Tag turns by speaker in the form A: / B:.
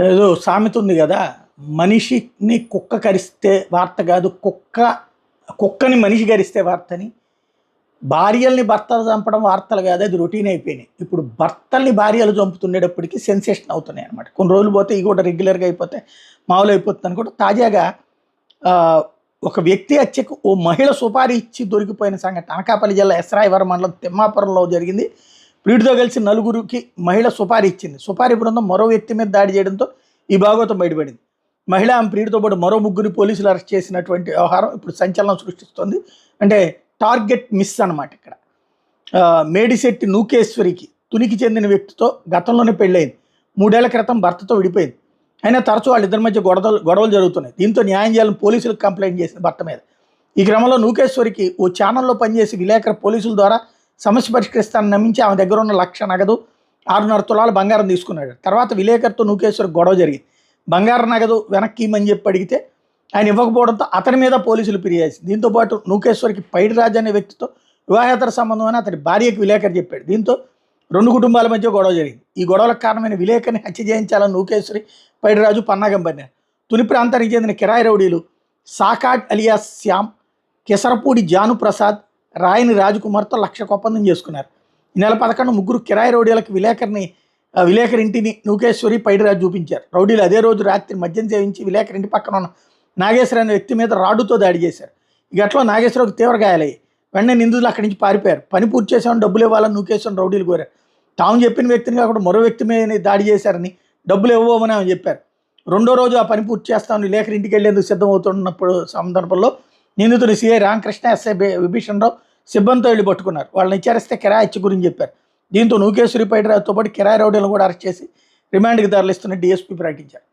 A: ఏదో సామెత ఉంది కదా, మనిషిని కుక్క కరిస్తే వార్త కాదు, కుక్కని మనిషి కరిస్తే వార్త అని. భార్యల్ని భర్తలు చంపడం వార్తలు కాదు, అది రొటీన్ అయిపోయినాయి. ఇప్పుడు భర్తల్ని భార్యలు చంపుతుండేటప్పటికి సెన్సేషన్ అవుతున్నాయి అనమాట. కొన్ని రోజులు పోతే ఇవి కూడా రెగ్యులర్గా అయిపోతే మామూలు అయిపోతుంది అనుకుంటే తాజాగా ఆ, ఒక వ్యక్తి హత్యకు ఓ మహిళ సుపారీ ఇచ్చి దొరికిపోయిన సంఘటన అనకాపల్లి జిల్లా ఎస్రాయవరం మండలం తిమ్మాపురంలో జరిగింది. వీటితో కలిసి నలుగురికి మహిళ సుపారీ ఇచ్చింది. సుపారీ బృందం మరో వ్యక్తి మీద దాడి చేయడంతో ఈ భాగవతం బయటపడింది. మహిళ ఆమె ప్రియుడితో పాటు మరో ముగ్గురు పోలీసులు అరెస్ట్ చేసినటువంటి వ్యవహారం ఇప్పుడు సంచలనం సృష్టిస్తోంది. అంటే టార్గెట్ మిస్ అనమాట ఇక్కడ. మేడిశెట్టి నూకేశ్వరికి తునికి చెందిన వ్యక్తితో గతంలోనే పెళ్ళయింది. 3 ఏళ్ల క్రితం భర్తతో విడిపోయింది. అయినా తరచూ వాళ్ళిద్దరి మధ్య గొడవలు జరుగుతున్నాయి. దీంతో న్యాయం చేయాలని పోలీసులకు కంప్లైంట్ చేసింది భర్త మీద. ఈ క్రమంలో నూకేశ్వరికి ఓ ఛానల్లో పనిచేసి విలేకరు పోలీసుల ద్వారా సమస్య పరిష్కరిస్తానని నమ్మించి ఆమె దగ్గర ఉన్న 1,00,000 నగదు 6.5 తులాల బంగారం తీసుకున్నాడు. తర్వాత విలేకరుతో నూకేశ్వరికి గొడవ జరిగింది. బంగారం నగదు వెనక్కి ఇమ్మని చెప్పి అడిగితే ఆయన ఇవ్వకపోవడంతో అతని మీద పోలీసులు ఫిర్యాదు చేసింది. దీంతో పాటు నూకేశ్వరికి పైడిరాజు అనే వ్యక్తితో వివాహేతర సంబంధం అని అతని భార్యకి విలేకరు చెప్పాడు. దీంతో 2 కుటుంబాల మధ్య గొడవ జరిగింది. ఈ గొడవలకు కారణమైన విలేకరిని హత్య చేయించాలని నూకేశ్వరి, పైడిరాజు పన్నాగం పన్నారు. తుని ప్రాంతానికి చెందిన కిరాయి రౌడీలు సాకాట్ అలియాస్ శ్యామ్, కెసరపూడి జాను ప్రసాద్, రాయని రాజకుమార్తో 1,00,000 ఒప్పందం చేసుకున్నారు. ఈ నెల 11 ముగ్గురు కిరాయి రౌడీలకు విలేకరి ఇంటిని నూకేశ్వరి, పైడిరాజు చూపించారు. రౌడీలు అదే రోజు రాత్రి మద్యం సేవించి విలేకరి ఇంటి పక్కన ఉన్న నాగేశ్వర అనే వ్యక్తి మీద రాడుతో దాడి చేశారు. ఈ ఘటనలో నాగేశ్వరకు తీవ్ర గాయాలయ్యాయి. వెంటనే నిందితులు అక్కడి నుంచి పారిపోయారు. పని పూర్తి చేసామని డబ్బులు ఇవ్వాలని నూకేశ్వరం రౌడీలు కోరారు. తాము చెప్పిన వ్యక్తిని కాకుండా మరో వ్యక్తి మీద దాడి చేశారని, డబ్బులు ఇవ్వమని ఆమె చెప్పారు. 2వ రోజు ఆ పని పూర్తి చేస్తామని విలేకరి ఇంటికి వెళ్లేందుకు సిద్ధమవుతున్నప్పుడు సందర్భంలో నిందితుడు సిఐ రామకృష్ణ, ఎస్ఐ విభీషణ్ రావు సిబ్బందితో వెళ్ళి పట్టుకున్నారు. వాళ్ళని విచారిస్తే కిరాయి హత్య గురించి చెప్పారు. దీంతో నూకేశ్వరి, పైడిరాజుతో పాటు కిరాయి రౌడీలను కూడా అరెస్ట్ చేసి రిమాండ్కి తరలిస్తున్న డీఎస్పీ ప్రకటించారు.